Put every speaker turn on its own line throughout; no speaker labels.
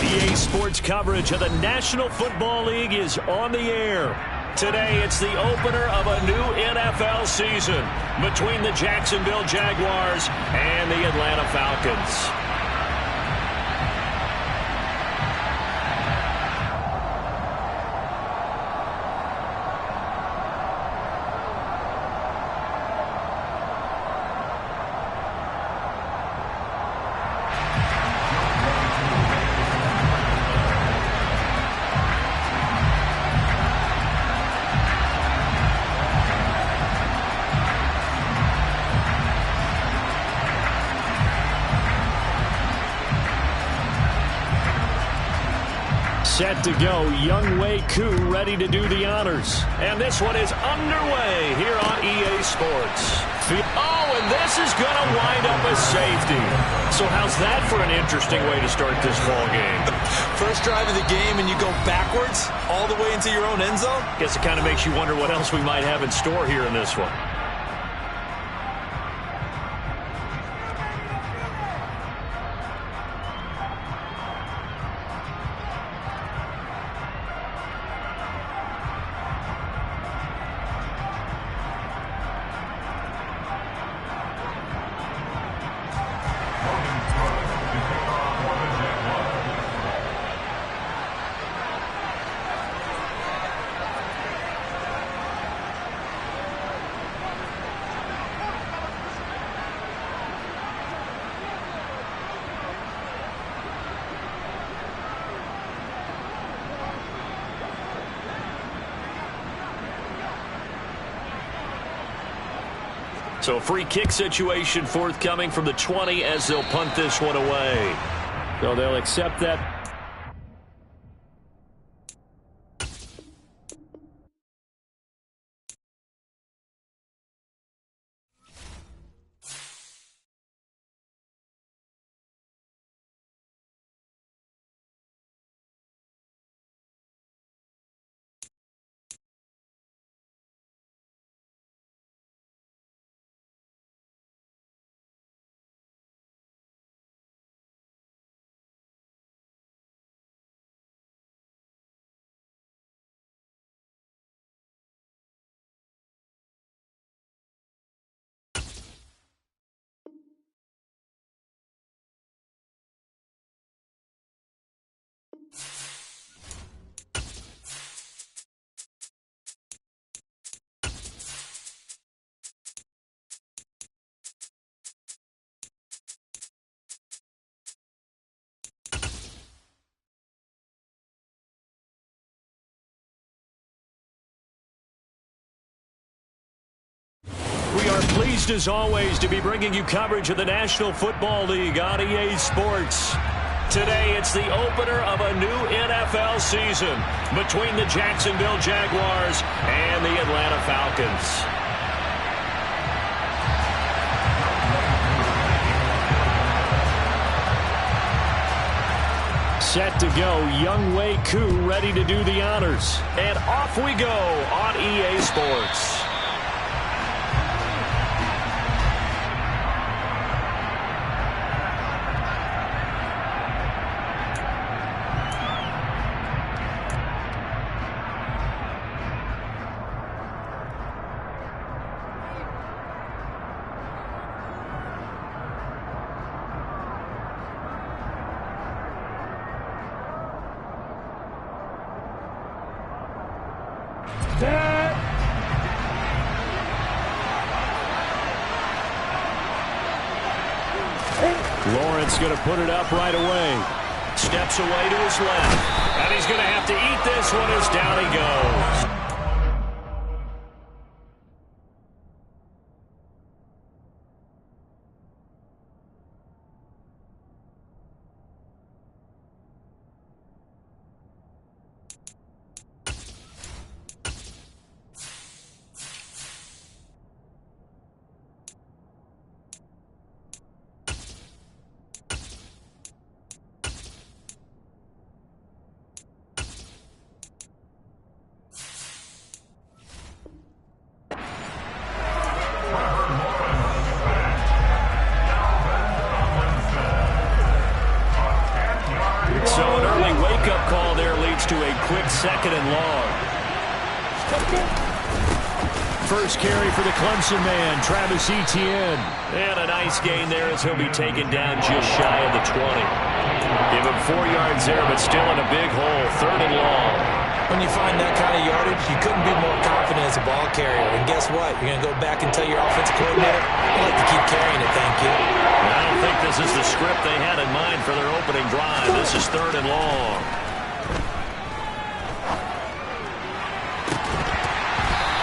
EA Sports coverage of the National Football League is on the air. Today, it's the opener of a new NFL season between the Jacksonville Jaguars and the Atlanta Falcons. Set to go, Younghoe Koo ready to do the honors. And this one is underway here on EA Sports. Oh, and this is going to wind up a safety. So how's that for an interesting way to start this ball game?
First drive of the game and you go backwards all the way into your own end zone?
Guess it kind of makes you wonder what else we might have in store here in this one. So a free kick situation forthcoming from the 20 as they'll punt this one away. So they'll accept that. We are pleased, as always, to be bringing you coverage of the National Football League on EA Sports. Today, it's the opener of a new NFL season between the Jacksonville Jaguars and the Atlanta Falcons. Set to go, Younghoe Koo ready to do the honors. And off we go on EA Sports. Lawrence going to put it up right away. Steps away to his left. And he's going to have to eat this one as down he goes. to a quick 2nd and long. First carry for the Clemson man, Travis Etienne. And a nice gain there as he'll be taken down just shy of the 20. Give him 4 yards there, but still in a big hole, 3rd and long.
When you find that kind of yardage, you couldn't be more confident as a ball carrier. And guess what? You're going to go back and tell your offensive coordinator, I'd like to keep carrying it, thank you.
I don't think this is the script they had in mind for their opening drive. This is 3rd and long.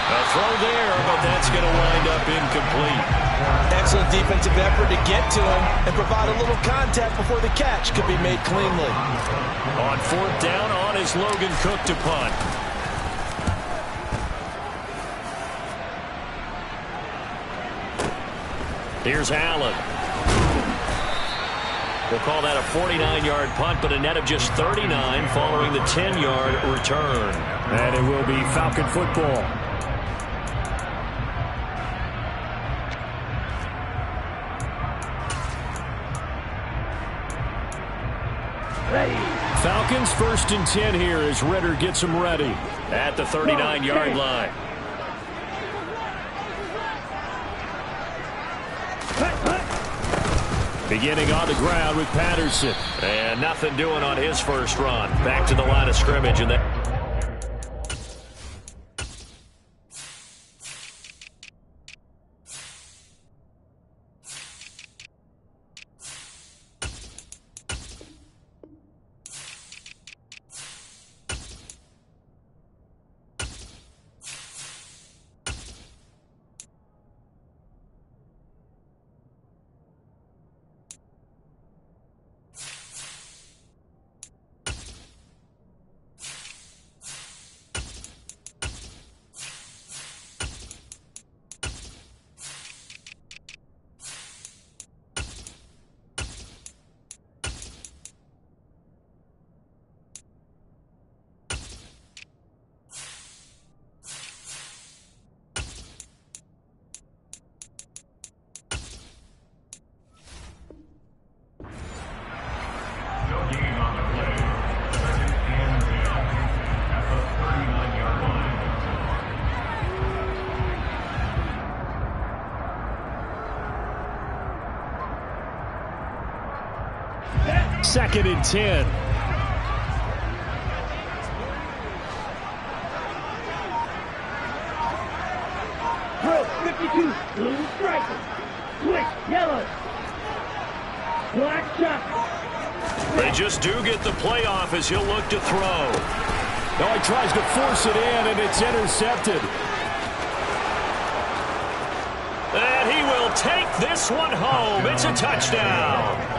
A throw there, but that's going to wind up incomplete.
Excellent defensive effort to get to him and provide a little contact before the catch could be made cleanly.
On 4th down, on is Logan Cook to punt. Here's Allen. We'll call that a 49-yard punt, but a net of just 39 following the 10-yard return. And it will be Falcon football. Falcons 1st and 10 here as Ritter gets them ready at the 39-yard line. Beginning on the ground with Patterson. And nothing doing on his first run. Back to the line of scrimmage. And that. Second and 10.
Throw 52, blue striker. Switch, yellow. Black shot.
They just do get the playoff as he'll look to throw. Now he tries to force it in, and it's intercepted. And he will take this one home. It's a touchdown.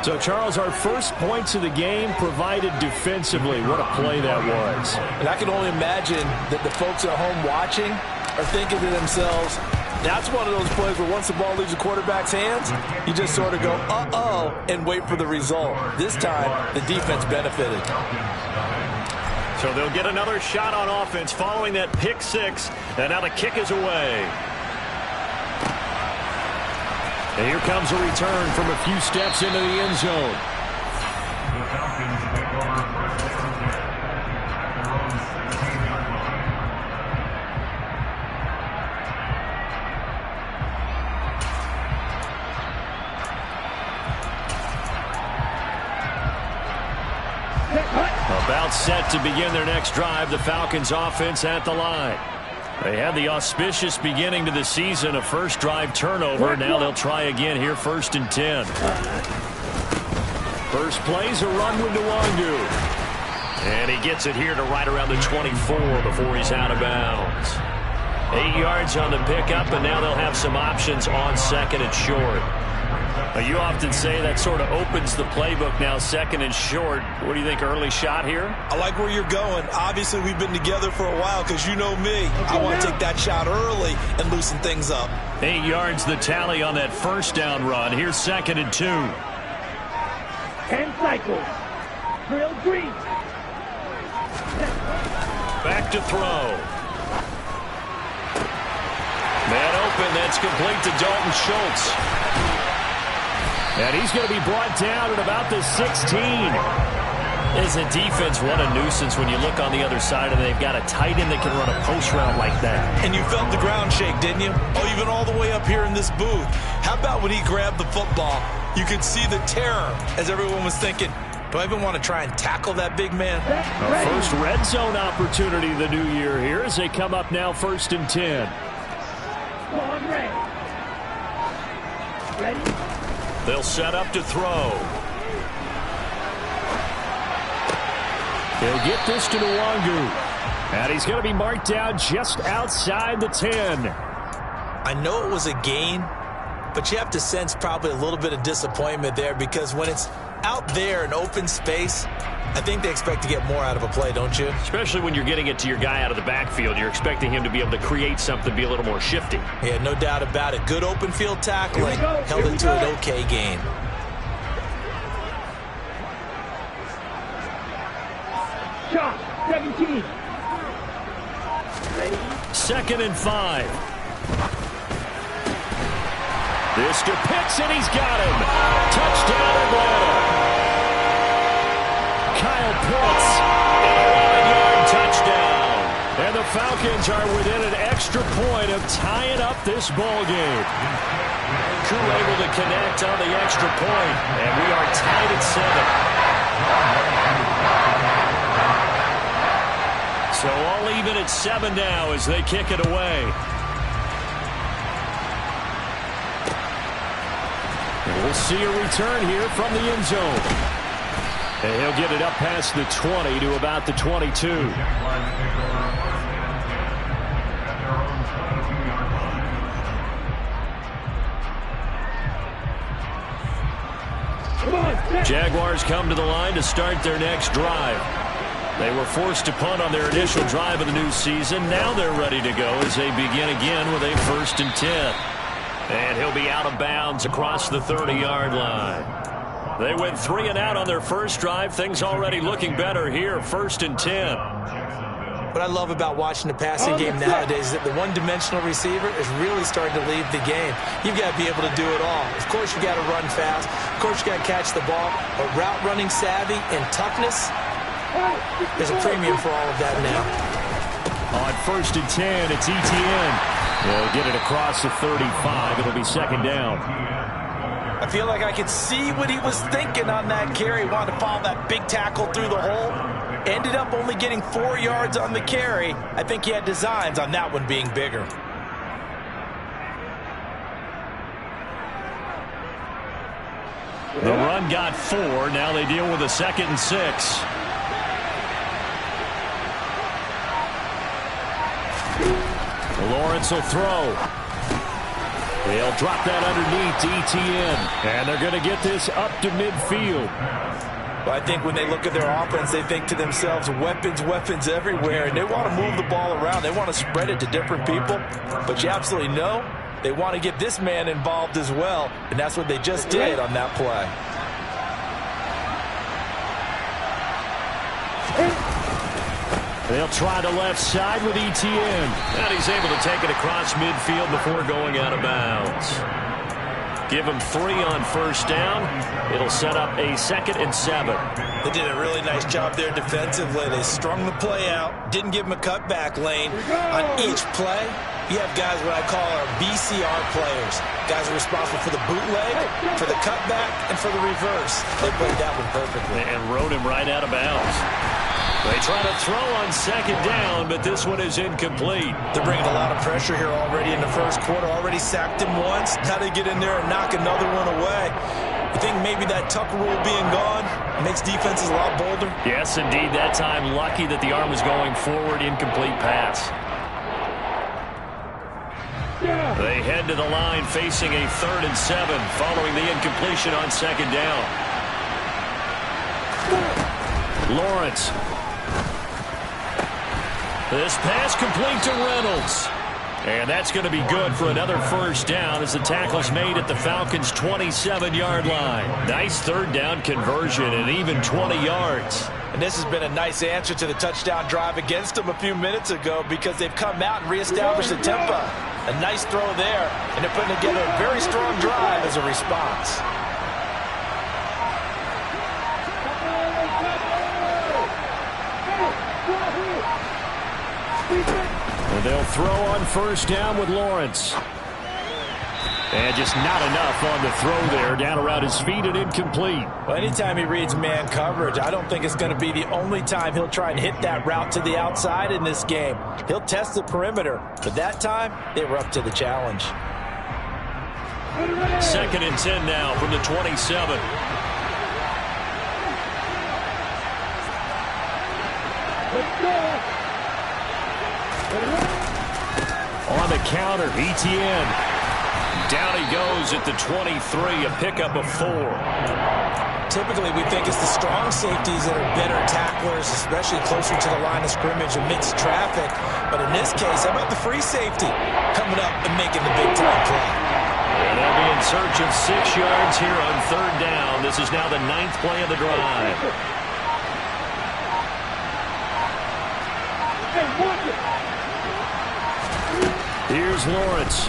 So, Charles, our first points of the game provided defensively. What a play that was.
And I can only imagine that the folks at home watching are thinking to themselves, that's one of those plays where once the ball leaves the quarterback's hands, you just sort of go, uh-oh, and wait for the result. This time, the defense benefited.
So they'll get another shot on offense following that pick six. And now the kick is away. And here comes a return from a few steps into the end zone. About set to begin their next drive, the Falcons offense at the line. They had the auspicious beginning to the season, a first drive turnover. Now they'll try again here, 1st and 10. First play's a run with Nwangu. And he gets it here to right around the 24 before he's out of bounds. 8 yards on the pickup, and now they'll have some options on 2nd and short. Now, you often say that sort of opens the playbook now, 2nd and short. What do you think, early shot here?
I like where you're going. Obviously, we've been together for a while because you know me. I want to take that shot early and loosen things up.
8 yards the tally on that first down run. Here's 2nd and 2.
10 cycles. Drill green.
Back to throw. Man open, that's complete to Dalton Schultz. And he's going to be brought down at about the 16. As a defense, what a nuisance when you look on the other side and they've got a tight end that can run a post route like that.
And you felt the ground shake, didn't you? Oh, even all the way up here in this booth. How about when he grabbed the football? You could see the terror as everyone was thinking, do I even want to try and tackle that big man?
A first red zone opportunity the new year here as they come up now 1st and 10.
Ready?
They'll set up to throw. He'll get this to Nwangu. And he's going to be marked down just outside the 10.
I know it was a gain, but you have to sense probably a little bit of disappointment there because when it's out there in open space, I think they expect to get more out of a play, don't you?
Especially when you're getting it to your guy out of the backfield. You're expecting him to be able to create something, be a little more shifty.
Yeah, no doubt about it. Good open field tackling. Held it to an okay gain.
Shot, 17. Ready?
2nd and 5. This to Pitts, and he's got him. Touchdown, Atlanta. Kyle Pitts, an 11-yard touchdown. And the Falcons are within an extra point of tying up this ball game. Koo able to connect on the extra point, and we are tied at 7. So all even at 7 now as they kick it away. And we'll see a return here from the end zone. And he'll get it up past the 20 to about the 22. Jaguars come to the line to start their next drive. They were forced to punt on their initial drive of the new season. Now they're ready to go as they begin again with a 1st and 10. And he'll be out of bounds across the 30-yard line. They went 3 and out on their first drive. Things already looking better here. 1st and 10.
What I love about watching the passing game nowadays is that the one-dimensional receiver is really starting to lead the game. You've got to be able to do it all. Of course, you got to run fast. Of course, you got to catch the ball. But route running savvy and toughness, there's a premium for all of that now.
On 1st and 10, it's ETN. They'll get it across the 35. It'll be 2nd down.
I feel like I could see what he was thinking on that carry. He wanted to follow that big tackle through the hole. Ended up only getting 4 yards on the carry. I think he had designs on that one being bigger.
The run got 4. Now they deal with a 2nd and 6. Lawrence will throw. They'll drop that underneath to ETN. And they're going to get this up to midfield.
Well, I think when they look at their offense, they think to themselves, weapons, weapons everywhere. And they want to move the ball around. They want to spread it to different people. But you absolutely know they want to get this man involved as well. And that's what they just did on that play.
They'll try the left side with ETN. And he's able to take it across midfield before going out of bounds. Give him 3 on 1st down. It'll set up a 2nd and 7.
They did a really nice job there defensively. They strung the play out, didn't give him a cutback lane. On each play, you have guys what I call our BCR players. Guys are responsible for the bootleg, for the cutback, and for the reverse. They played that one perfectly.
And rode him right out of bounds. They try to throw on 2nd down, but this one is incomplete.
They're bringing a lot of pressure here already in the first quarter. Already sacked him once. Now they get in there and knock another one away. I think maybe that Tucker rule being gone makes defenses a lot bolder.
Yes, indeed. That time, lucky that the arm was going forward. Incomplete pass. They head to the line facing a 3rd and 7 following the incompletion on 2nd down. Lawrence. This pass complete to Reynolds. And that's going to be good for another 1st down as the tackle's made at the Falcons' 27-yard line. Nice 3rd down conversion and even 20 yards.
And this has been a nice answer to the touchdown drive against them a few minutes ago because they've come out and reestablished the tempo. A nice throw there, and they're putting together a very strong drive as a response.
And they'll throw on first down with Lawrence. And just not enough on the throw there. Down around his feet and incomplete.
Well, anytime he reads man coverage, I don't think it's going to be the only time he'll try and hit that route to the outside in this game. He'll test the perimeter, but that time they were up to the challenge.
2nd and 10 now from the 27. On the counter, Etienne. Down he goes at the 23, a pickup of 4.
Typically, we think it's the strong safeties that are better tacklers, especially closer to the line of scrimmage amidst traffic. But in this case, how about the free safety coming up and making the big-time play?
And they'll be in search of 6 yards here on 3rd down. This is now the 9th play of the drive. Here's Lawrence.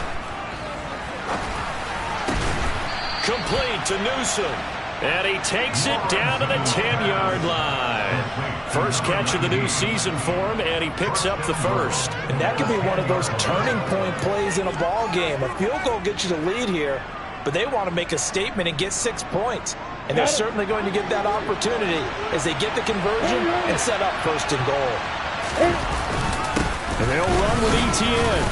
Complete to Newsom. And he takes it down to the 10-yard line. First catch of the new season for him, and he picks up the first.
And that could be one of those turning point plays in a ball game. A field goal gets you the lead here, but they want to make a statement and get 6 points. And they're certainly going to get that opportunity as they get the conversion and set up 1st and goal.
And they'll run with Etienne.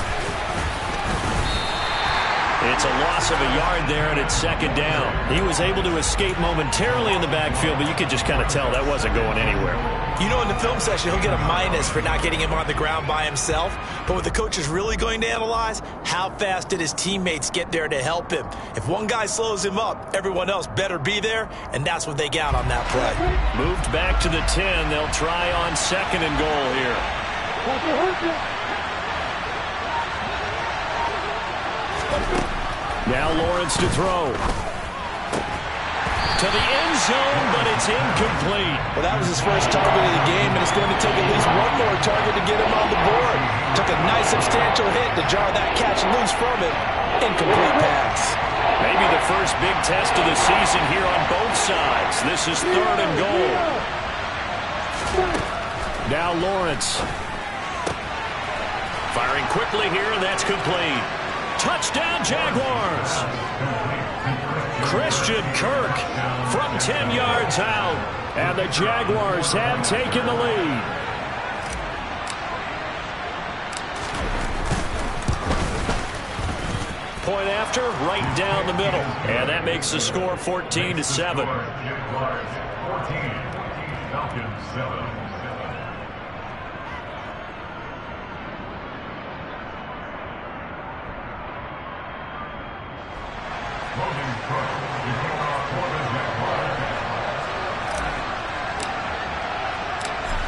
It's a loss of a yard there, and it's 2nd down. He was able to escape momentarily in the backfield, but you could just kind of tell that wasn't going anywhere.
You know, in the film session, he'll get a minus for not getting him on the ground by himself. But what the coach is really going to analyze, how fast did his teammates get there to help him? If one guy slows him up, everyone else better be there, and that's what they got on that play.
Moved back to the 10. They'll try on 2nd and goal here. Now Lawrence to throw. To the end zone, but it's incomplete.
Well, that was his first target of the game, and it's going to take at least one more target to get him on the board. Took a nice substantial hit to jar that catch loose from it. Incomplete pass.
Maybe the first big test of the season here on both sides. This is 3rd and goal. Now Lawrence. Firing quickly here, and that's complete. Touchdown, Jaguars. Christian Kirk from 10 yards out. And the Jaguars have taken the lead. Point after, right down the middle. And that makes the score 14-7.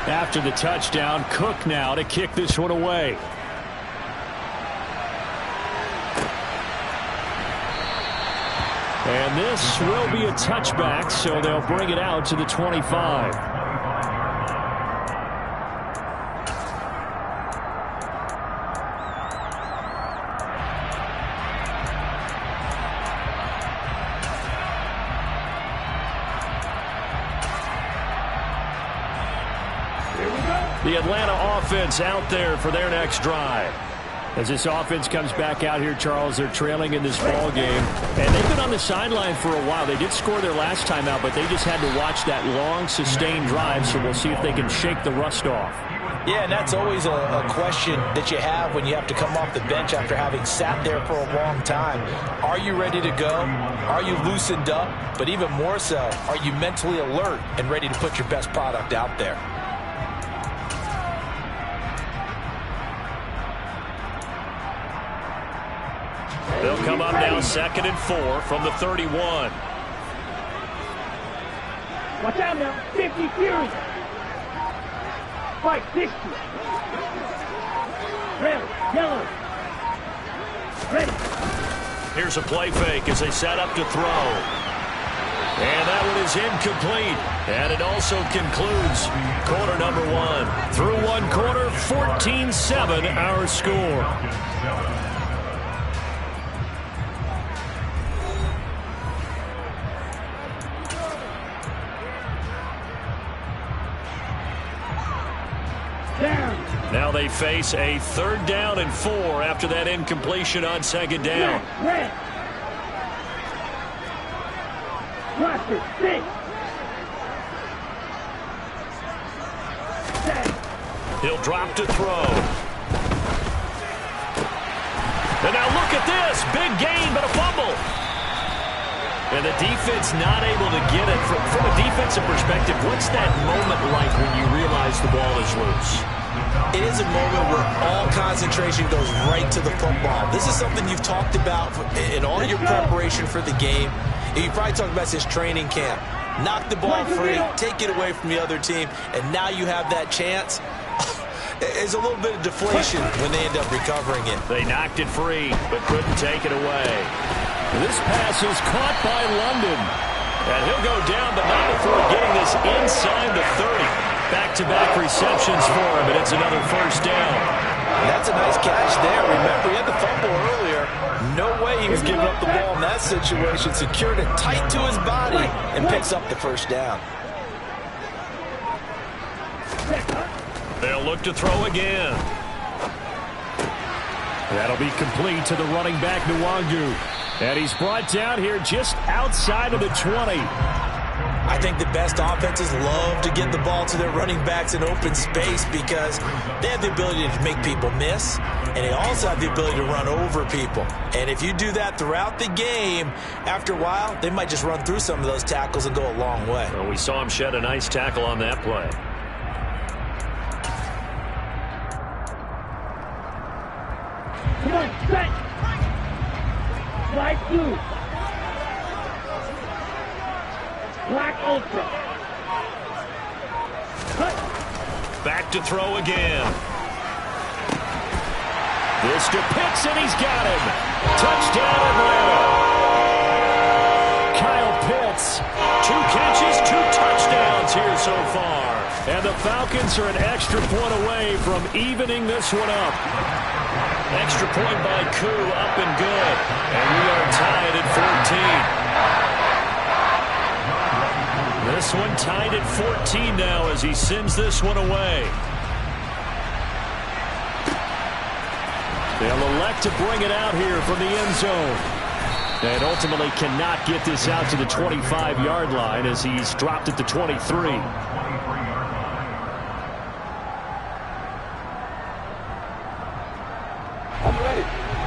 After the touchdown, Cook now to kick this one away. And this will be a touchback, so they'll bring it out to the 25. The Atlanta offense out there for their next drive. As this offense comes back out here, Charles, they're trailing in this ball game. And they've been on the sideline for a while. They did score their last time out, but they just had to watch that long, sustained drive, so we'll see if they can shake the rust off.
Yeah, and that's always a question that you have when you have to come off the bench after having sat there for a long time. Are you ready to go? Are you loosened up? But even more so, are you mentally alert and ready to put your best product out there?
They'll come up now 2nd and 4 from the 31.
Watch out now. 50 Fury. Fight 60. Red, yellow. Ready.
Here's a play fake as they set up to throw. And that one is incomplete. And it also concludes quarter number 1. Through one quarter, 14-7 our score. Now they they face a 3rd down and 4 after that incompletion on 2nd down.
Red. Cluster, 6.
He'll drop to throw. And now look at this. Big gain, but a fumble. And the defense not able to get it. From a defensive perspective, what's that moment like when you realize the ball is loose?
It is a moment where all concentration goes right to the football. This is something you've talked about in all your preparation for the game. And you probably talked about this training camp. Knock the ball free, take it away from the other team, and now you have that chance. There's a little bit of deflation when they end up recovering it.
They knocked it free, but couldn't take it away. This pass is caught by London. And he'll go down, but not before getting this inside the 30. Back-to-back receptions for him, and it's another 1st down.
That's a nice catch there. Remember, he had the fumble earlier. No way he was giving up the ball in that situation. Secured it tight to his body and picks up the 1st down.
They'll look to throw again. That'll be complete to the running back, Nwangu. And he's brought down here just outside of the 20.
I think the best offenses love to get the ball to their running backs in open space because they have the ability to make people miss, and they also have the ability to run over people. And if you do that throughout the game, after a while, they might just run through some of those tackles and go a long way.
Well, we saw him shed a nice tackle on that play.
Come on, set. Light blue. Black Ultra. Cut.
Back to throw again. This to Pitts, and he's got him. Touchdown, Atlanta. Kyle Pitts, 2 catches, 2 touchdowns here so far. And the Falcons are an extra point away from evening this one up. Extra point by Koo, up and good. And we are tied at 14. This one tied at 14 now as he sends this one away. They'll elect to bring it out here from the end zone. And ultimately cannot get this out to the 25-yard line as he's dropped at the 23.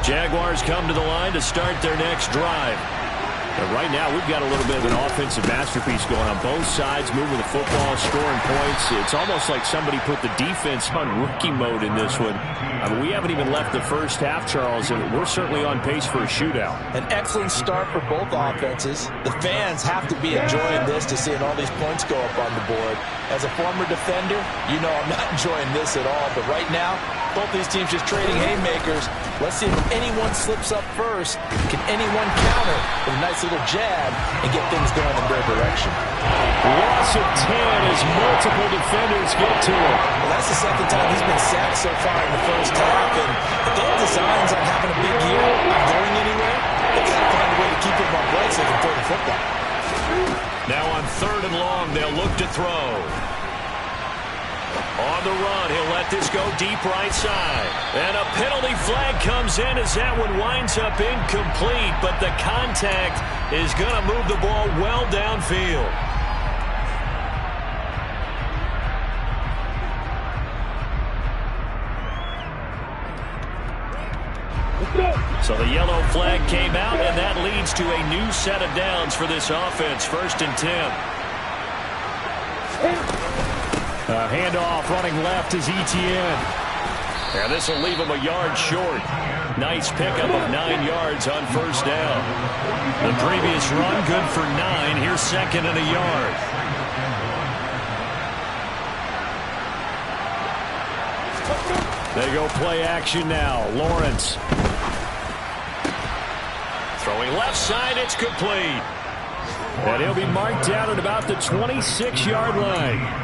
Jaguars come to the line to start their next drive. And right now, we've got a little bit of an offensive masterpiece going on both sides, moving the football, scoring points. It's almost like somebody put the defense on rookie mode in this one. I mean, we haven't even left the first half, Charles, and we're certainly on pace for a shootout.
An excellent start for both offenses. The fans have to be enjoying this to seeing all these points go up on the board. As a former defender, you know I'm not enjoying this at all. But right now, both these teams just trading haymakers. Let's see if anyone slips up first. Can anyone counter with a nice little jab and get things going in their direction?
Loss of 10 as multiple defenders get to him.
Well, that's the second time he's been sacked so far in the first half. And if they have designs on having a big year, not going anywhere, they got to find a way to keep him on play so they can throw the football.
Now on 3rd and long, they'll look to throw. On the run, he'll let this go deep right side. And a penalty flag comes in as that one winds up incomplete, but the contact is going to move the ball well downfield. So the yellow flag came out, and that leads to a new set of downs for this offense. 1st and 10. Handoff running left is Etienne. And this will leave him a yard short. Nice pickup of 9 yards on 1st down. The previous run good for 9. Here's 2nd and a yard. They go play action now. Lawrence. Throwing left side, it's complete. And he'll be marked down at about the 26-yard line.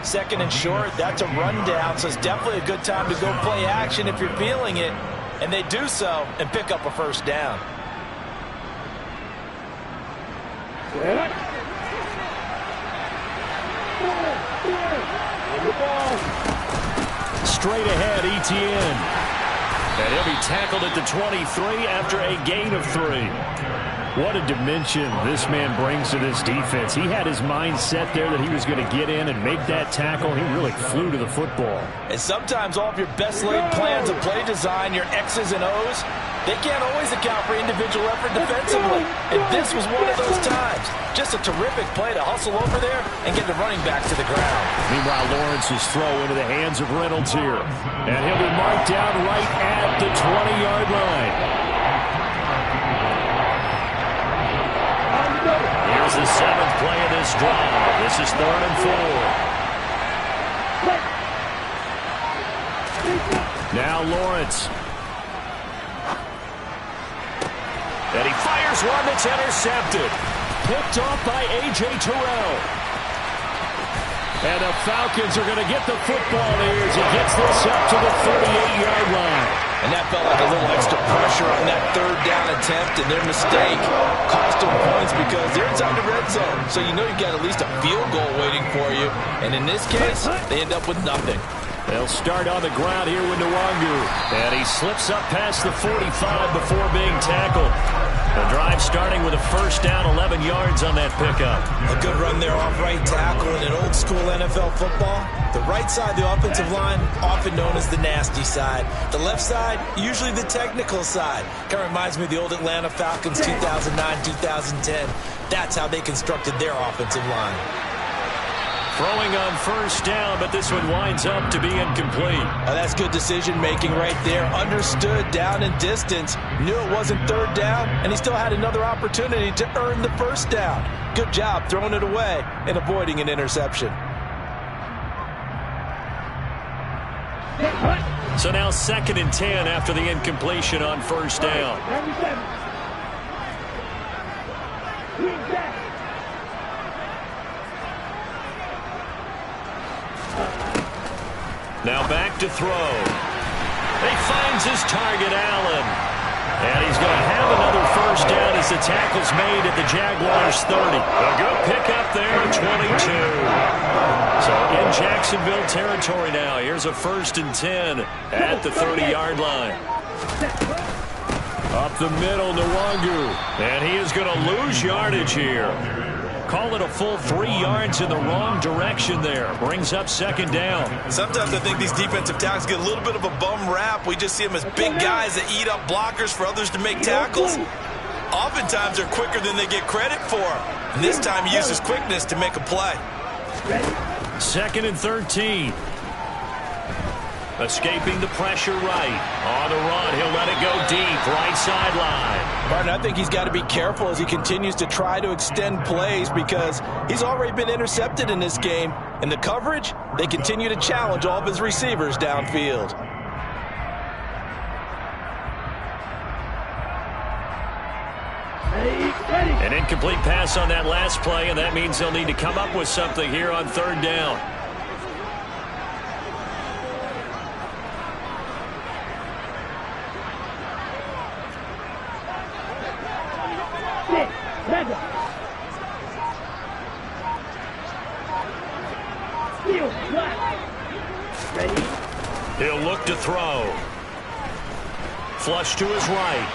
2nd and short, that's a rundown, so it's definitely a good time to go play action if you're feeling it. And they do so and pick up a 1st down.
straight ahead, Etienne. And he'll be tackled at the 23 after a gain of 3. What a dimension this man brings to this defense. He had his mind set there that he was going to get in and make that tackle. He really flew to the football.
And sometimes all of your best laid plans of play design, your X's and O's, they can't always account for individual effort defensively. And this was one of those times. Just a terrific play to hustle over there and get the running back to the ground.
Meanwhile, Lawrence's throw into the hands of Reynolds here. And he'll be marked down right at the 20-yard line. Here's the 7th play of this drive. This is 3rd and 4. Now Lawrence. And he fires one that's intercepted. Picked off by A.J. Terrell. And the Falcons are going to get the football here as he gets this up to the 38-yard line.
And that felt like a little extra pressure on that 3rd down attempt, and their mistake cost them points because they're inside the red zone. So you know you've got at least a field goal waiting for you. And in this case, they end up with nothing.
They'll start on the ground here with Nwangu. And he slips up past the 45 before being tackled. The drive starting with a 1st down, 11 yards on that pickup.
A good run there off right tackle in an old school NFL football. The right side, the offensive line, often known as the nasty side. The left side, usually the technical side. Kind of reminds me of the old Atlanta Falcons 2009-2010. That's how they constructed their offensive line.
Throwing on 1st down, but this one winds up to be incomplete.
Oh, that's good decision-making right there. Understood down and distance. Knew it wasn't 3rd down, and he still had another opportunity to earn the 1st down. Good job throwing it away and avoiding an interception.
So now 2nd and 10 after the incompletion on 1st down. Now back to throw. He finds his target, Allen. And he's going to have another 1st down as the tackle's made at the Jaguars' 30. A good pickup there at 22. So in Jacksonville territory now. Here's a 1st and 10 at the 30-yard line. Up the middle, Nwangu. And he is going to lose yardage here. Call it a full 3 yards in the wrong direction there. Brings up 2nd down.
Sometimes I think these defensive tackles get a little bit of a bum rap. We just see them as big guys that eat up blockers for others to make tackles. Oftentimes they're quicker than they get credit for. And this time he uses quickness to make a play.
2nd and 13. Escaping the pressure right. On the run, he'll let it go deep. Right sideline.
Martin, I think he's got to be careful as he continues to try to extend plays because he's already been intercepted in this game. And the coverage, they continue to challenge all of his receivers downfield.
An incomplete pass on that last play, and that means they'll need to come up with something here on 3rd down. He'll look to throw. Flush to his right.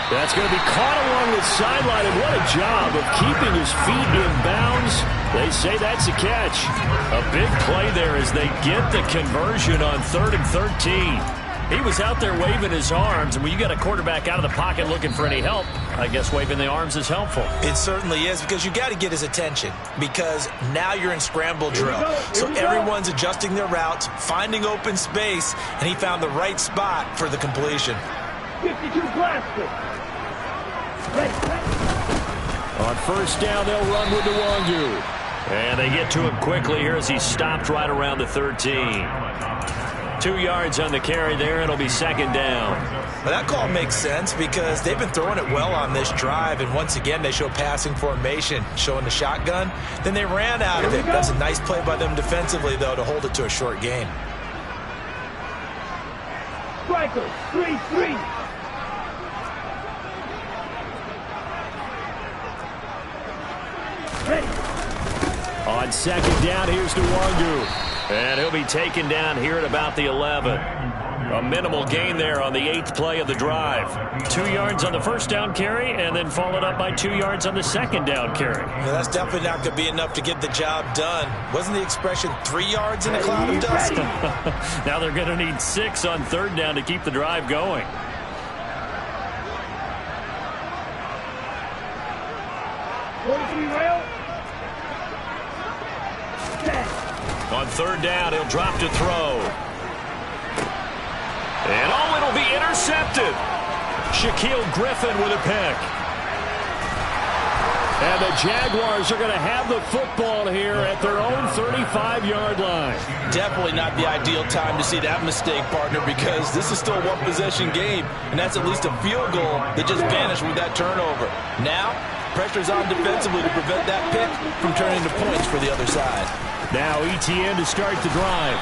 That's going to be caught along the sideline, and what a job of keeping his feet in bounds. They say that's a catch. A big play there as they get the conversion on 3rd and 13. He was out there waving his arms, and when you got a quarterback out of the pocket looking for any help, I guess waving the arms is helpful.
It certainly is, because you got to get his attention, because now you're in scramble drill. So everyone's adjusting their routes, finding open space, and he found the right spot for the completion.
52 blaster.
On 1st down, they'll run with Nwangu. And they get to him quickly here as he stopped right around the 13. 2 yards on the carry there. It'll be 2nd down.
Well, that call makes sense because they've been throwing it well on this drive, and once again they show passing formation, showing the shotgun. Then they ran out of it. That's a nice play by them defensively, though, to hold it to a short gain.
Striker, 3-3.
On 2nd down, here's Nwangu. And he'll be taken down here at about the 11. A minimal gain there on the 8th play of the drive. 2 yards on the first down carry, and then followed up by 2 yards on the second down carry.
Yeah, that's definitely not going to be enough to get the job done. Wasn't the expression 3 yards in a cloud of dust?
Now they're going to need 6 on third down to keep the drive going. On third down, he'll drop to throw. And it'll be intercepted. Shaquille Griffin with a pick. And the Jaguars are going to have the football here at their own 35-yard line.
Definitely not the ideal time to see that mistake, partner, because this is still a one-possession game, and that's at least a field goal that just vanished with that turnover. Now, pressure's on defensively to prevent that pick from turning into points for the other side.
Now ETN to start the drive.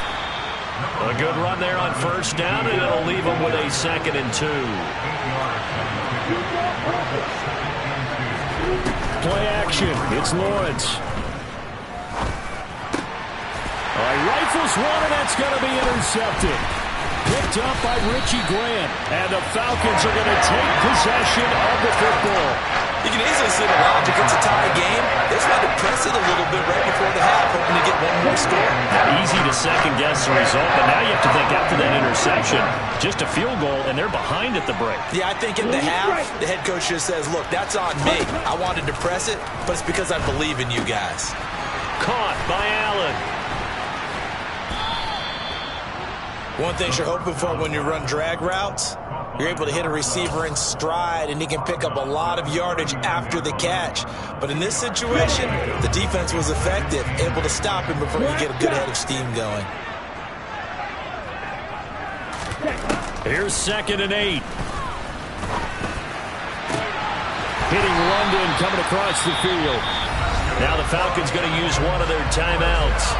A good run there on first down, and it'll leave them with a 2nd and 2. Play action. It's Lawrence. Rifles one, and that's going to be intercepted. Picked up by Richie Grant. And the Falcons are going to take possession of the football.
You can easily see the logic. It's a tie game. They just had to press it a little bit right before the half, hoping to get one more score.
Easy to second-guess the result, but now you have to think after that interception, just a field goal, and they're behind at the break.
Yeah, I think in the half, the head coach just says, look, that's on me. I wanted to press it, but it's because I believe in you guys.
Caught by Allen.
One thing you're hoping for when you run drag routes, you're able to hit a receiver in stride, and he can pick up a lot of yardage after the catch. But in this situation, the defense was effective, able to stop him before he get a good head of steam going.
Here's 2nd and 8. Hitting London coming across the field. Now the Falcons going to use one of their timeouts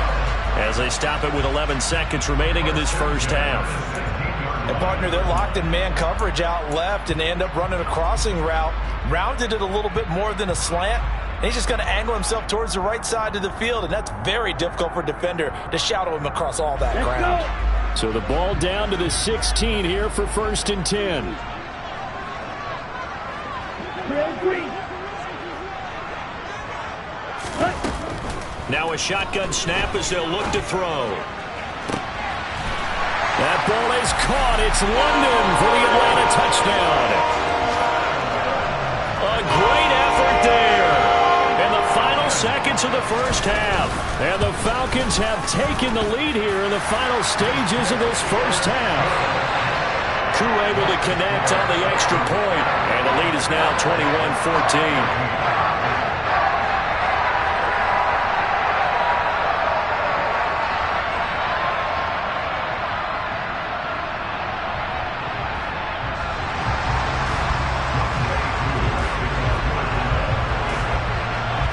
as they stop it with 11 seconds remaining in this first half.
And, partner, they're locked in man coverage out left, and they end up running a crossing route. Rounded it a little bit more than a slant. And he's just going to angle himself towards the right side of the field, and that's very difficult for a defender to shadow him across all that ground.
So the ball down to the 16 here for 1st and 10. Now a shotgun snap as they'll look to throw. That ball is caught. It's London for the Atlanta touchdown. A great effort there in the final seconds of the first half. And the Falcons have taken the lead here in the final stages of this first half. Crew able to connect on the extra point, and the lead is now 21-14.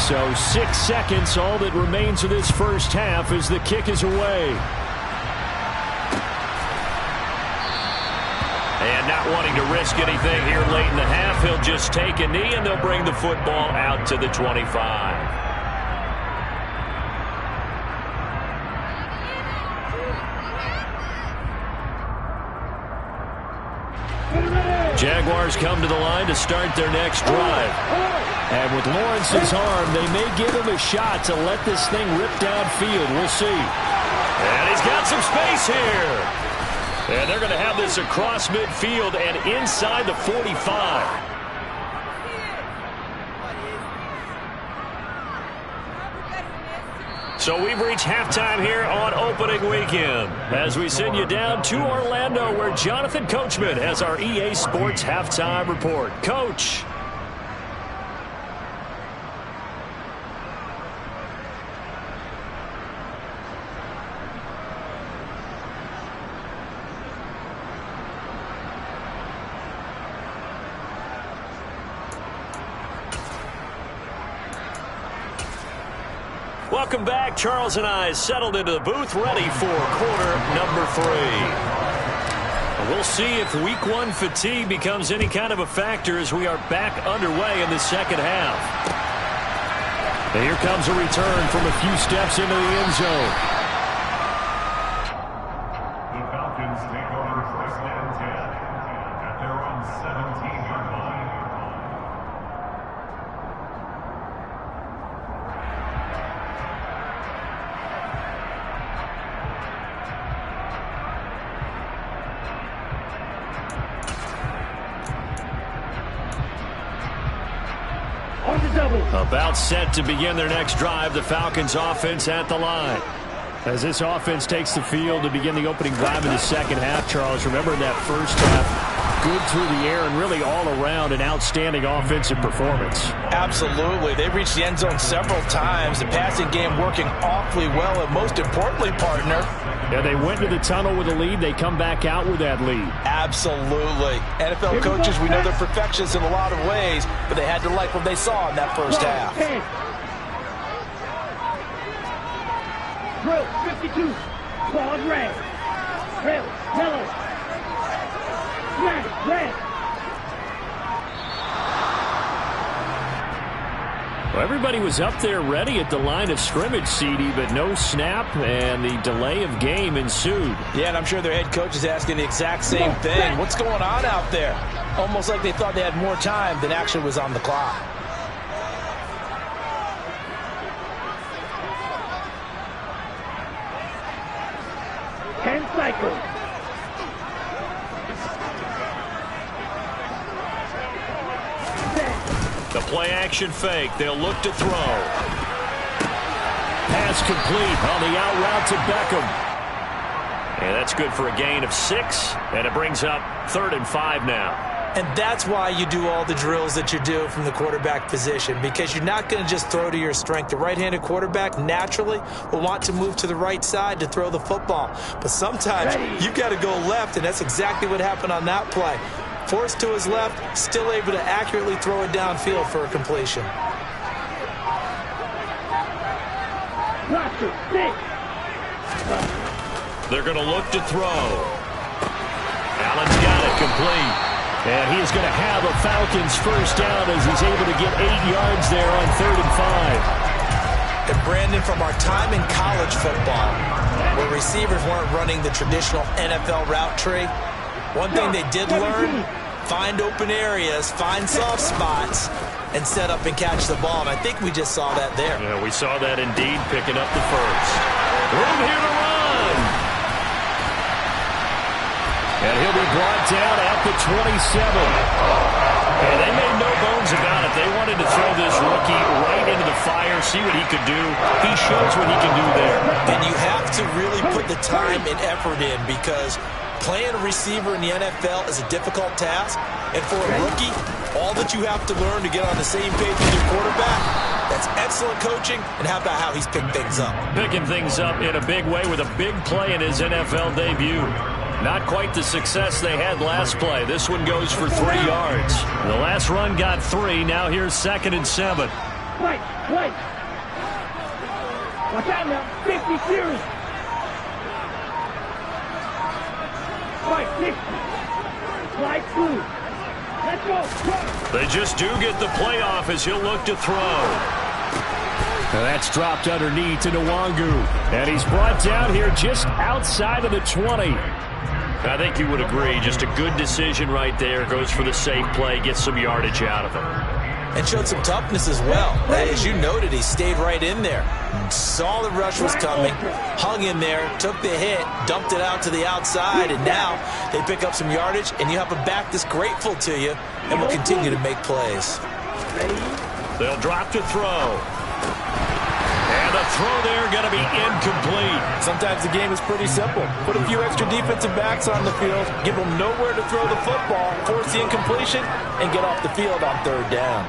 So 6 seconds, all that remains of this first half as the kick is away. And not wanting to risk anything here late in the half, he'll just take a knee and they'll bring the football out to the 25. Jaguars come to the line to start their next drive. And with Lawrence's arm, they may give him a shot to let this thing rip downfield. We'll see. And he's got some space here. And they're going to have this across midfield and inside the 45. So we've reached halftime here on opening weekend as we send you down to Orlando where Jonathan Coachman has our EA Sports halftime report. Coach. Welcome back. Charles and I settled into the booth, ready for quarter number 3. We'll see if week 1 fatigue becomes any kind of a factor as we are back underway in the second half. And here comes a return from a few steps into the end zone.
double.
About set to begin their next drive. The Falcons offense at the line. As this offense takes the field to begin the opening drive in the second half, Charles, remember that first half, good through the air and really all around an outstanding offensive performance.
Absolutely. They reached the end zone several times. The passing game working awfully well, and most importantly, partner.
Yeah, they went to the tunnel with a lead. They come back out with that lead.
Absolutely. NFL coaches, we know they're perfectionists in a lot of ways, but they had to like what they saw in that first half.
Drill 52. Claude red. Drill yellow. Smash red.
Well, everybody was up there ready at the line of scrimmage, CD, but no snap, and the delay of game ensued.
Yeah, and I'm sure their head coach is asking the exact same thing. What's going on out there? Almost like they thought they had more time than actually was on the clock.
Cycle.
The play-action fake. They'll look to throw. Pass complete on the out route to Beckham. And that's good for a gain of 6, and it brings up 3rd and 5 now.
And that's why you do all the drills that you do from the quarterback position, because you're not going to just throw to your strength. The right-handed quarterback naturally will want to move to the right side to throw the football. But sometimes you've got to go left, and that's exactly what happened on that play. Forced to his left, still able to accurately throw it downfield for a completion.
They're going to look to throw. Allen's got it complete. And he is going to have a Falcons first down as he's able to get 8 yards there on 3rd and 5.
And Brandon, from our time in college football, where receivers weren't running the traditional NFL route tree, one thing they did learn, find open areas, find soft spots, and set up and catch the ball. And I think we just saw that there.
Yeah, we saw that indeed, picking up the first. Room here to run. And he'll be brought down at the 27. And they made no bones about it. They wanted to throw this rookie right into the fire, see what he could do. He shows what he can do there.
And you have to really put the time and effort in, because playing a receiver in the NFL is a difficult task. And for a rookie, all that you have to learn to get on the same page with your quarterback, that's excellent coaching. And how about how he's picked things up?
Picking things up in a big way with a big play in his NFL debut. Not quite the success they had last play. This one goes for 3 yards. The last run got 3. Now here's 2nd and 7.
Wait. Watch out now. 50 series. 50. Slide through. Let's go.
They just do get the playoff as he'll look to throw. Now that's dropped underneath to Nwangu. And he's brought down here just outside of the 20. I think you would agree. Just a good decision right there. Goes for the safe play, gets some yardage out of it.
And showed some toughness as well. As you noted, he stayed right in there. Saw the rush was coming, hung in there, took the hit, dumped it out to the outside, and now they pick up some yardage, and you have a back that's grateful to you and will continue to make plays.
They'll drop to throw. And the throw there going to be incomplete.
Sometimes the game is pretty simple. Put a few extra defensive backs on the field, give them nowhere to throw the football, force the incompletion, and get off the field on 3rd down.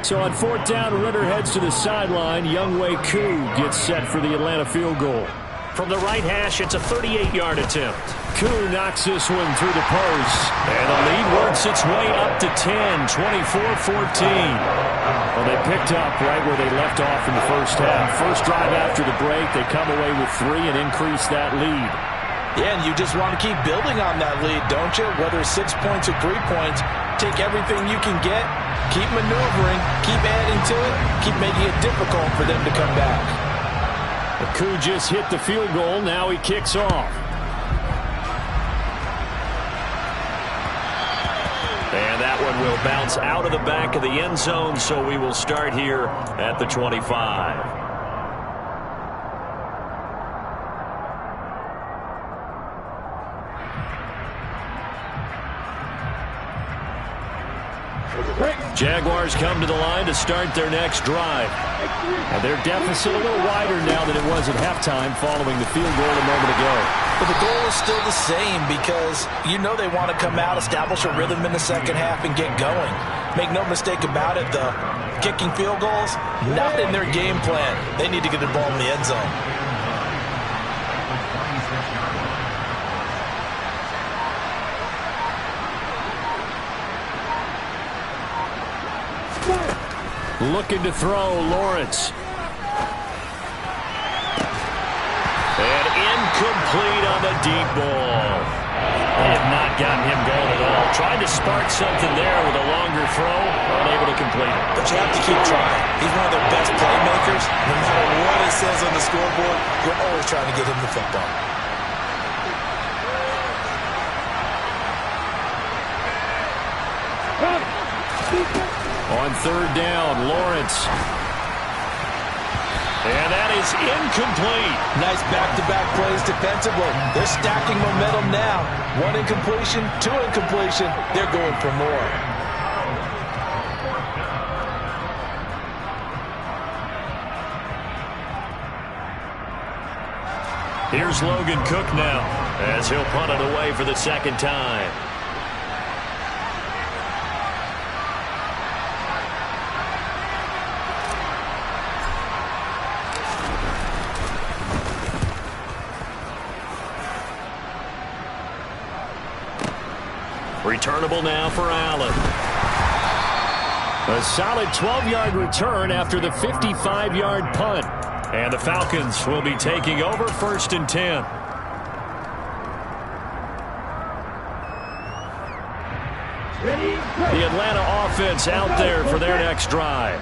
So on 4th down, Ritter heads to the sideline. Younghoe Koo gets set for the Atlanta field goal. From the right hash, it's a 38-yard attempt. Koo knocks this one through the post. And the lead works its way up to 10, 24-14. Well, they picked up right where they left off in the first half. First drive after the break, they come away with 3 and increase that lead.
Yeah, and you just want to keep building on that lead, don't you? Whether it's 6 points or 3 points, take everything you can get, keep maneuvering, keep adding to it, keep making it difficult for them to come back.
Koo just hit the field goal. Now he kicks off. And that one will bounce out of the back of the end zone, so we will start here at the 25. Jaguars come to the line to start their next drive. And their deficit a little wider now than it was at halftime following the field goal a moment ago.
But the goal is still the same because you know they want to come out, establish a rhythm in the second half, and get going. Make no mistake about it, the kicking field goals, not in their game plan. They need to get the ball in the end zone.
Looking to throw, Lawrence. And incomplete on the deep ball. They have not gotten him going at all. Tried to spark something there with a longer throw, unable to complete it.
But you have to keep trying. He's one of their best playmakers. No matter what it says on the scoreboard, you're always trying to get him the football.
On third down, Lawrence. And that is incomplete.
Nice back-to-back plays defensively. They're stacking momentum now. One incompletion, two incompletion. They're going for more.
Here's Logan Cook now as he'll punt it away for the second time. Returnable now for Allen. A solid 12-yard return after the 55-yard punt. And the Falcons will be taking over 1st and 10. The Atlanta offense out there for their next drive.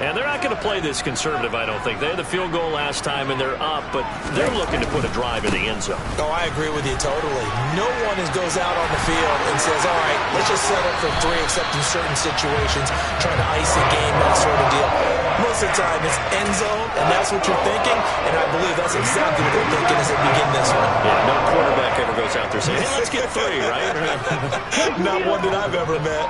And they're not going to play this conservative, I don't think. They had the field goal last time, and they're up, but they're looking to put a drive in the end zone.
Oh, I agree with you totally. No one goes out on the field and says, all right, let's just settle for 3, except in certain situations, trying to ice the game, that sort of deal. Most of the time, it's end zone, and that's what you're thinking, and I believe that's exactly what they're thinking as they begin this one.
Yeah, no quarterback ever goes out there saying, hey, let's get 3, right?
Not one that I've ever met.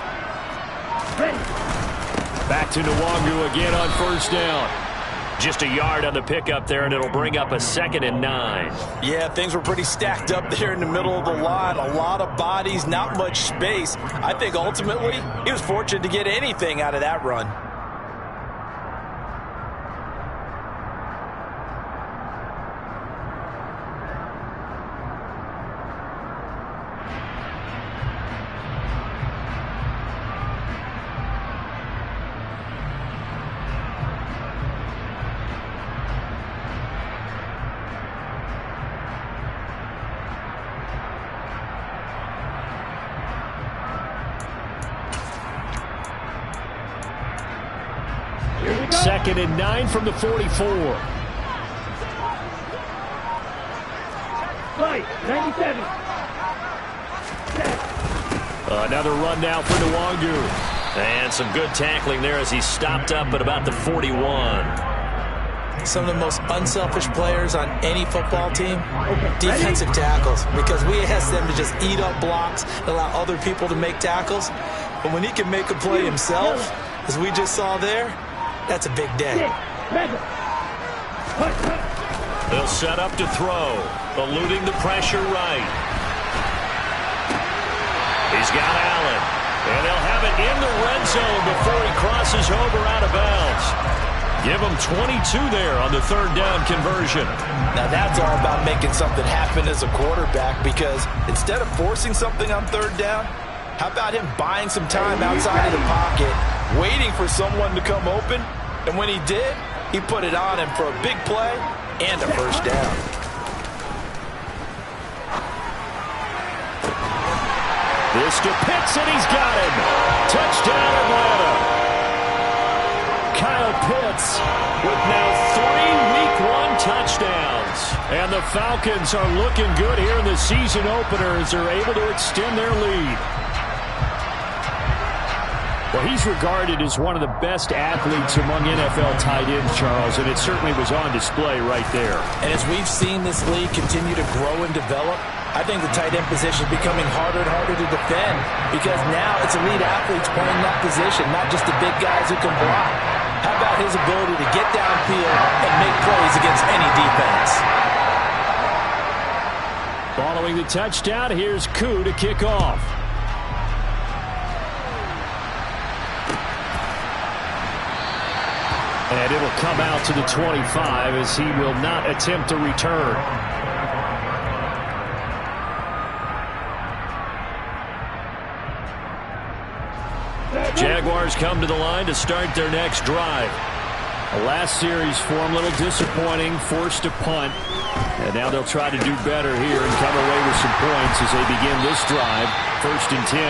Back to Nwangu again on first down. Just a yard on the pickup there, and it'll bring up a 2nd and 9.
Yeah, things were pretty stacked up there in the middle of the line. A lot of bodies, not much space. I think ultimately he was fortunate to get anything out of that run.
Second and 9 from the 44.
97.
Another run now for Nwangu. And some good tackling there as he stopped up at about the 41.
Some of the most unselfish players on any football team, defensive tackles, because we ask them to just eat up blocks and allow other people to make tackles. But when he can make a play himself, as we just saw there, that's a big day.
They'll set up to throw, eluding the pressure right. He's got Allen, and they'll have it in the red zone before he crosses over out of bounds. Give him 22 there on the third down conversion.
Now that's all about making something happen as a quarterback, because instead of forcing something on third down, how about him buying some time outside of the pocket, waiting for someone to come open, and when he did, he put it on him for a big play and a first down.
This to Pitts, and he's got him. Touchdown, Atlanta. Kyle Pitts with now 3 Week 1 touchdowns. And the Falcons are looking good here in the season opener as they're able to extend their lead. Well, he's regarded as one of the best athletes among NFL tight ends, Charles, and it certainly was on display right there.
And as we've seen this league continue to grow and develop, I think the tight end position is becoming harder and harder to defend because now it's elite athletes playing that position, not just the big guys who can block. How about his ability to get downfield and make plays against any defense?
Following the touchdown, here's Koo to kick off. And it'll come out to the 25 as he will not attempt a return. Jaguars come to the line to start their next drive. The last series for them, a little disappointing, forced a punt. And now they'll try to do better here and come away with some points as they begin this drive, 1st and 10.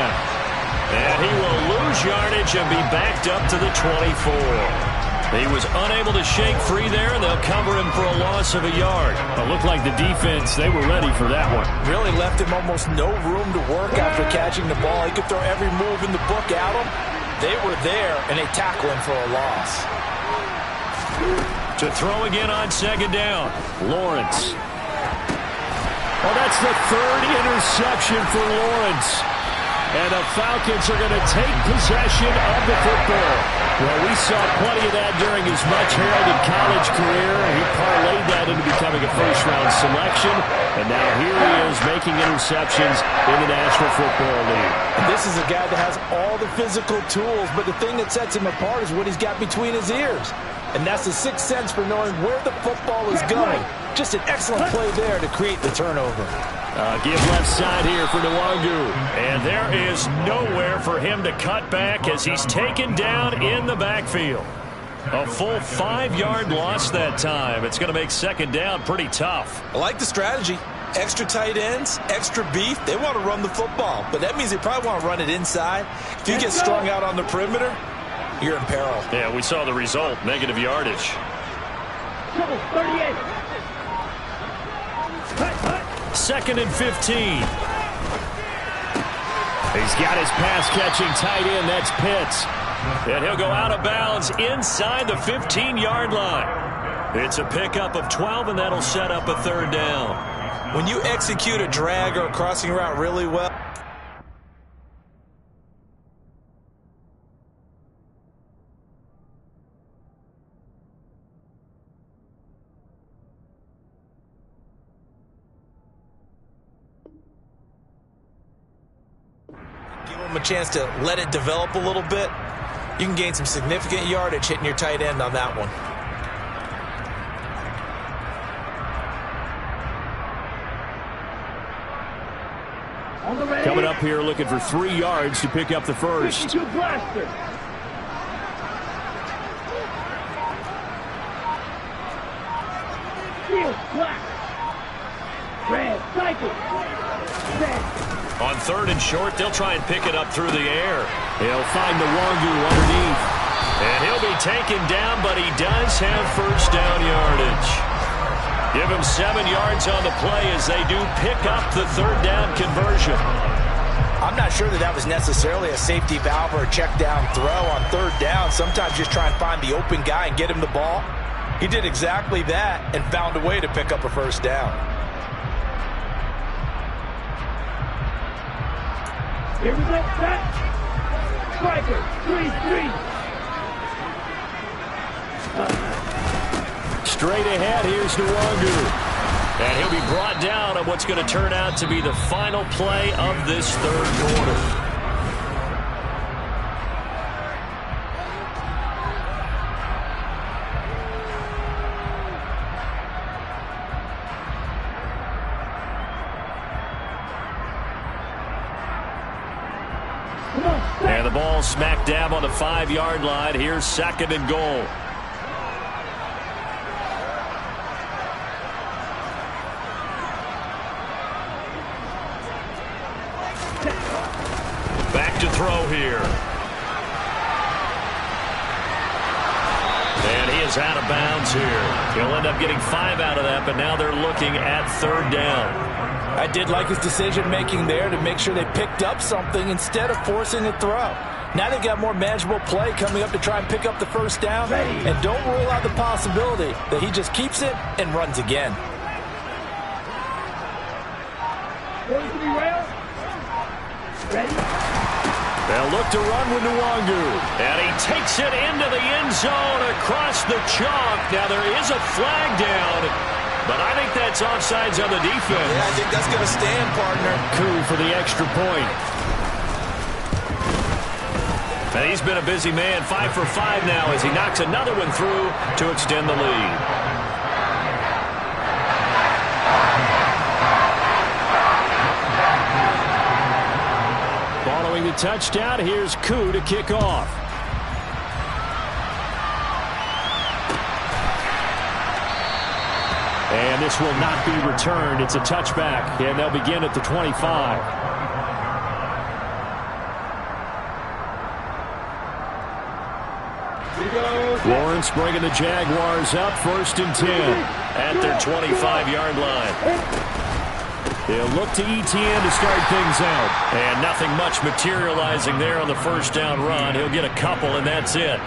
And he will lose yardage and be backed up to the 24. He was unable to shake free there, and they'll cover him for a loss of a yard. It looked like the defense, they were ready for that one.
Really left him almost no room to work after catching the ball. He could throw every move in the book at him. They were there, and they tackle him for a loss.
To throw again on 2nd down, Lawrence. Well, that's the 3rd interception for Lawrence. And the Falcons are going to take possession of the football. Well, we saw plenty of that during his much-heralded college career. He parlayed that into becoming a first-round selection. And now here he is making interceptions in the National Football League.
And this is a guy that has all the physical tools, but the thing that sets him apart is what he's got between his ears. And that's the sixth sense for knowing where the football is going. Just an excellent play there to create the turnover.
Give left side here for Nwangu. And there is nowhere for him to cut back as he's taken down in the backfield. A full 5-yard loss that time. It's going to make 2nd down pretty tough.
I like the strategy. Extra tight ends, extra beef. They want to run the football, but that means they probably want to run it inside. If you get strung out on the perimeter, you're in peril.
Yeah, we saw the result. Negative yardage.
38.
2nd and 15. He's got his pass-catching tight end. That's Pitts. And he'll go out of bounds inside the 15-yard line. It's a pickup of 12, and that'll set up a 3rd down.
When you execute a drag or a crossing route really well, give them a chance to let it develop a little bit, you can gain some significant yardage hitting your tight end on that one.
Coming up here looking for 3 yards to pick up the first.
52 blaster. Field black. Red cycle. Red.
On 3rd and short, they'll try and pick it up through the air. He'll find Nwangu underneath. And he'll be taken down, but he does have 1st down yardage. Give him 7 yards on the play as they do pick up the 3rd down conversion.
I'm not sure that was necessarily a safety valve or a check down throw on 3rd down. Sometimes just try and find the open guy and get him the ball. He did exactly that and found a way to pick up a 1st down.
Here we go, set. Striker, 3-3.
Straight ahead, here's Nwangu. And he'll be brought down on what's going to turn out to be the final play of this 3rd quarter. And the ball smack dab on the 5-yard line. Here's 2nd and goal. Back to throw here. And he is out of bounds here. He'll end up getting 5 out of that, but now they're looking at 3rd down.
I did like his decision-making there to make sure they picked up something instead of forcing a throw. Now they got more manageable play coming up to try and pick up the 1st down. And don't rule out the possibility that he just keeps it and runs again.
Ready?
They'll look to run with Nwangu. And he takes it into the end zone across the chalk. Now there is a flag down, but I think that's offsides on the defense.
Yeah, I think that's going to stand, partner.
Coup for the extra point. And he's been a busy man, 5 for 5 now as he knocks another one through to extend the lead. Following the touchdown, here's Coup to kick off. And this will not be returned. It's a touchback, and they'll begin at the 25. Lawrence bringing the Jaguars up, 1st and 10 at their 25-yard line. They'll look to Etienne to start things out. And nothing much materializing there on the first down run. He'll get a couple, and that's it.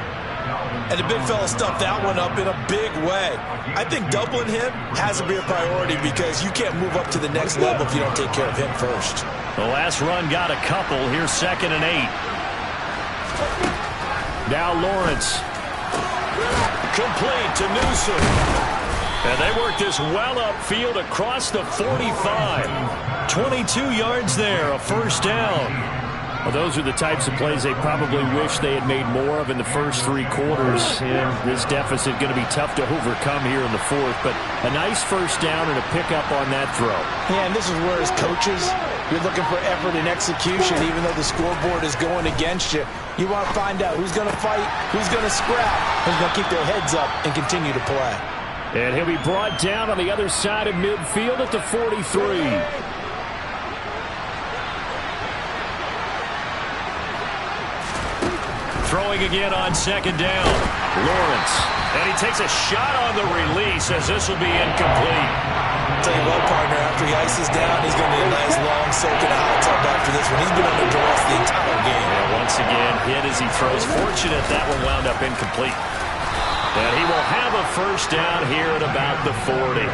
And the big fella stuffed that one up in a big way. I think doubling him has to be a priority because you can't move up to the next level if you don't take care of him first.
The last run got a couple. Here's 2nd and 8. Now Lawrence. Complete to Newsom. And they work this well upfield across the 45. 22 yards there, a first down. Well, those are the types of plays they probably wish they had made more of in the first 3 quarters. And this deficit going to be tough to overcome here in the 4th. But a nice first down and a pickup on that throw.
Yeah, and this is where as coaches, you're looking for effort and execution, even though the scoreboard is going against you. You want to find out who's going to fight, who's going to scrap, who's going to keep their heads up and continue to play.
And he'll be brought down on the other side of midfield at the 43. Throwing again on 2nd down. Lawrence. And he takes a shot on the release as this will be incomplete.
I'll tell you what, partner, after he ices down, he's going to need a nice long soaking hot tub after this one. He's been under duress the entire game.
And once again, hit as he throws. Fortunate that one wound up incomplete. And he will have a first down here at about the 40.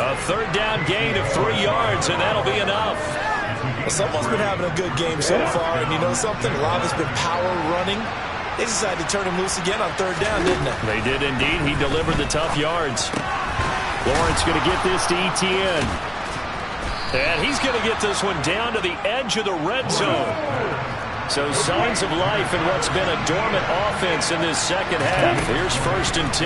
A 3rd down gain of 3 yards, and that'll be enough.
Well, someone's been having a good game so far, and you know something? A lot of it's been power running. They decided to turn him loose again on 3rd down, didn't they?
They did indeed. He delivered the tough yards. Lawrence going to get this to Etienne. And he's going to get this one down to the edge of the red zone. So signs of life in what's been a dormant offense in this second half. Here's 1st and 10.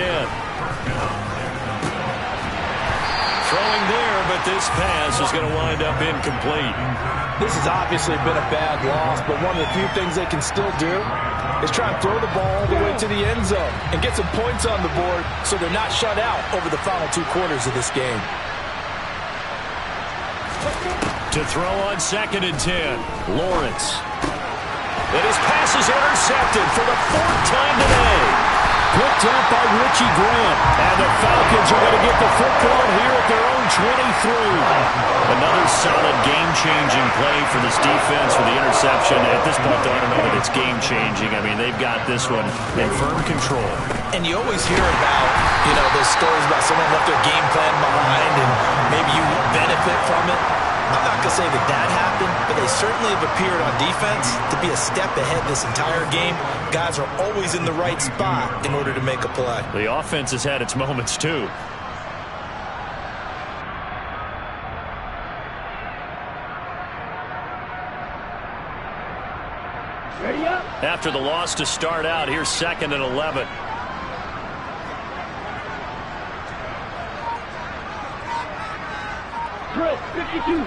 Throwing there, but this pass is going to wind up incomplete.
This has obviously been a bad loss, but one of the few things they can still do is try and throw the ball all the way to the end zone and get some points on the board so they're not shut out over the final 2 quarters of this game.
To throw on 2nd and 10, Lawrence. And his pass is intercepted for the 4th time today. Picked up by Richie Grant. And the Falcons are going to get the football here at their own 23. Another solid game-changing play for this defense with the interception. At this point, I don't know that it's game-changing. I mean, they've got this one in firm control.
And you always hear about, you know, those stories about someone left their game plan behind and maybe you benefit from it. I'm not going to say that that happened, but they certainly have appeared on defense to be a step ahead this entire game. Guys are always in the right spot in order to make a play.
The offense has had its moments, too.
Ready up?
After the loss to start out, here's 2nd and 11.
Drill, 52.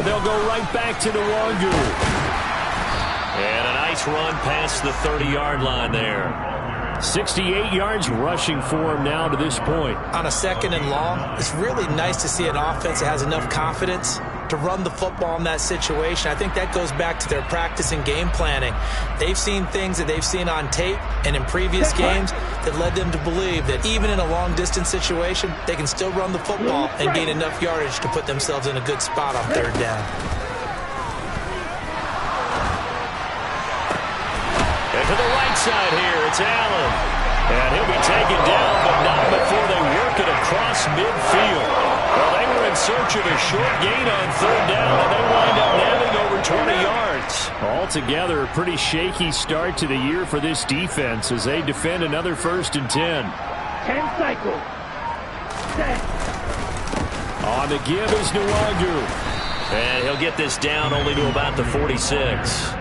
They'll go right back to Nwangu. And a nice run past the 30-yard line there. 68 yards rushing for him now to this point.
On a 2nd and long, it's really nice to see an offense that has enough confidence to run the football in that situation. I think that goes back to their practice and game planning. They've seen things that they've seen on tape and in previous games that led them to believe that even in a long-distance situation, they can still run the football and gain enough yardage to put themselves in a good spot on 3rd down.
And to the right side here, it's Allen. And he'll be taken down, but not before they work it across midfield. Well, they were in search of a short gain on third down, and they wind up nabbing over 20 yards.
Altogether, a pretty shaky start to the year for this defense as they defend another 1st and 10.
10 cycles. Set.
On the give is Nwangu. And he'll get this down only to about the 46.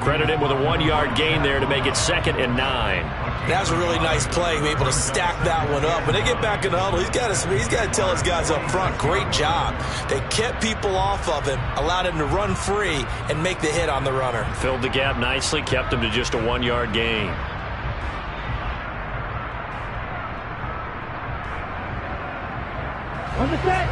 Credit him with a 1-yard gain there to make it 2nd and 9.
That was a really nice play, able to stack that one up. When they get back in the huddle, he's got to tell his guys up front, great job. They kept people off of him, allowed him to run free and make the hit on the runner.
Filled the gap nicely, kept him to just a 1-yard gain.
On the set.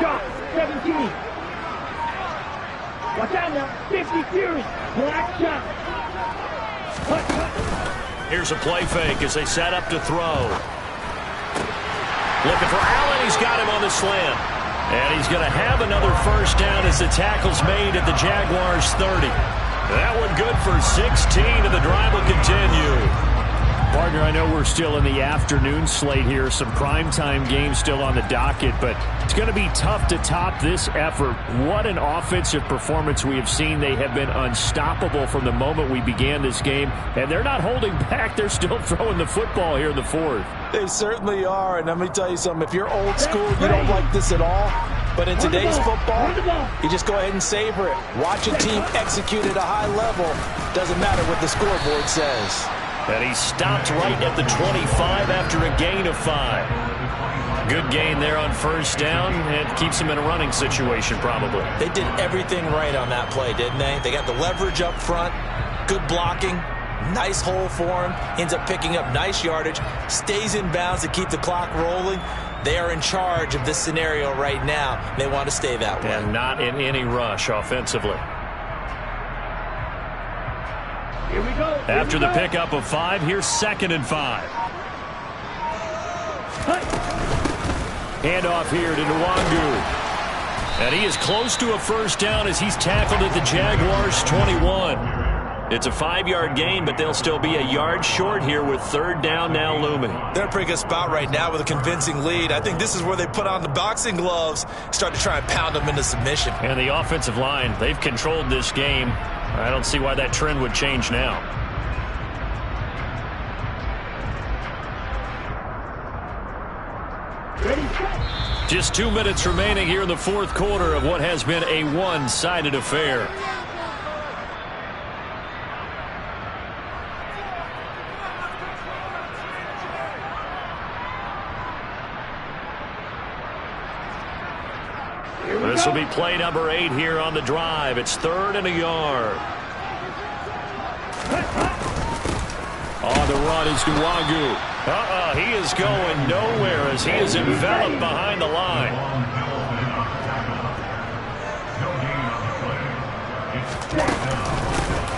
Shot, 17. Watch out now, 50 Fury. Black shot. Cut.
Here's a play fake as they set up to throw. Looking for Allen, he's got him on the slant. And he's going to have another 1st down as the tackle's made at the Jaguars' 30. That one good for 16, and the drive will continue.
Partner, I know we're still in the afternoon slate here. Some primetime games still on the docket, but it's going to be tough to top this effort. What an offensive performance we have seen. They have been unstoppable from the moment we began this game, and they're not holding back. They're still throwing the football here in the 4th.
They certainly are, and let me tell you something. If you're old school, you don't like this at all. But in today's football, you just go ahead and savor it. Watch a team execute at a high level. Doesn't matter what the scoreboard says.
And he stopped right at the 25 after a gain of 5. Good gain there on 1st down, and keeps him in a running situation probably.
They did everything right on that play, didn't they? They got the leverage up front, good blocking, nice hole for him, ends up picking up nice yardage, stays in bounds to keep the clock rolling. They are in charge of this scenario right now. They want to stay that way.
And not in any rush offensively.
Here we go.
After the pickup of 5, here's 2nd and 5. Handoff here to Nwangu. And he is close to a 1st down as he's tackled at the Jaguars' 21. It's a 5-yard gain, but they'll still be a yard short here with 3rd down now looming.
They're in a pretty good spot right now with a convincing lead. I think this is where they put on the boxing gloves, start to try and pound them into submission.
And the offensive line, they've controlled this game. I don't see why that trend would change now. Just 2 minutes remaining here in the 4th quarter of what has been a one-sided affair. This will be play number 8 here on the drive. It's 3rd and a yard. On the run is Nwangu. He is going nowhere as he is enveloped behind the line.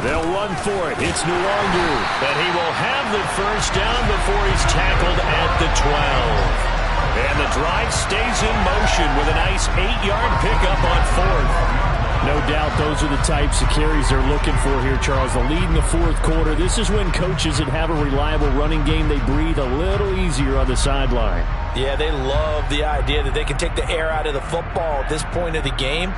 They'll run for it. It's Nwangu. And he will have the 1st down before he's tackled at the 12. And the drive stays in motion with a nice 8-yard pickup on 4th.
No doubt those are the types of carries they're looking for here, Charles. The lead in the 4th quarter. This is when coaches that have a reliable running game, they breathe a little easier on the sideline.
Yeah, they love the idea that they can take the air out of the football at this point of the game.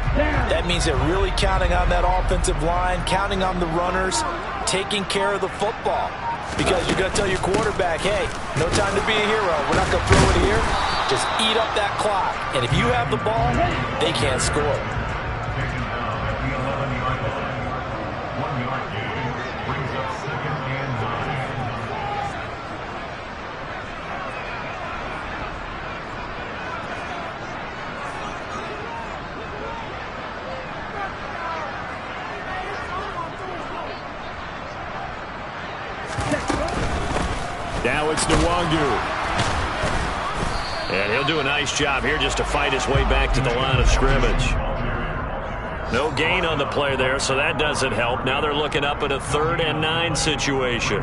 That means they're really counting on that offensive line, counting on the runners, taking care of the football. Because you're going to tell your quarterback, hey, no time to be a hero. We're not going to throw it here. Just eat up that clock. And if you have the ball, they can't score.
Now it's Nwangu. And he'll do a nice job here just to fight his way back to the line of scrimmage. No gain on the play there, so that doesn't help. Now they're looking up at a 3rd and 9 situation.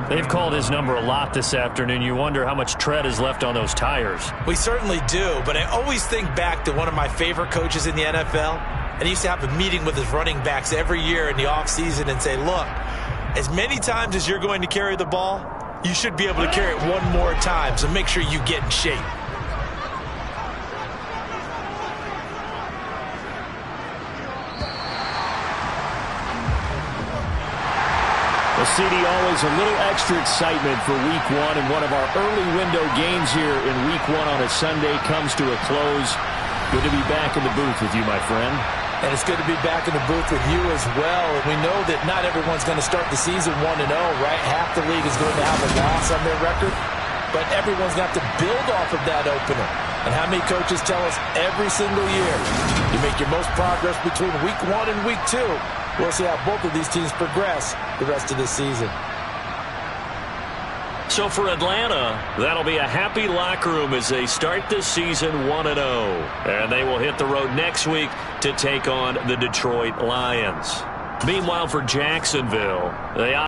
They've called his number a lot this afternoon. You wonder how much tread is left on those tires.
We certainly do, but I always think back to one of my favorite coaches in the NFL. And he used to have a meeting with his running backs every year in the offseason and say, look,
as many times as you're going to carry the ball, you should be able to carry it one more time, so make sure you get in shape.
Well, CD, always a little extra excitement for Week 1, and one of our early window games here in Week 1 on a Sunday comes to a close. Good to be back in the booth with you, my friend.
And it's good to be back in the booth with you as well. And we know that not everyone's going to start the season 1-0, right? Half the league is going to have a loss on their record. But everyone's got to build off of that opener. And how many coaches tell us every single year, you make your most progress between Week 1 and Week 2. We'll see how both of these teams progress the rest of this season.
So for Atlanta, that'll be a happy locker room as they start this season 1-0. And they will hit the road next week to take on the Detroit Lions. Meanwhile, for Jacksonville, they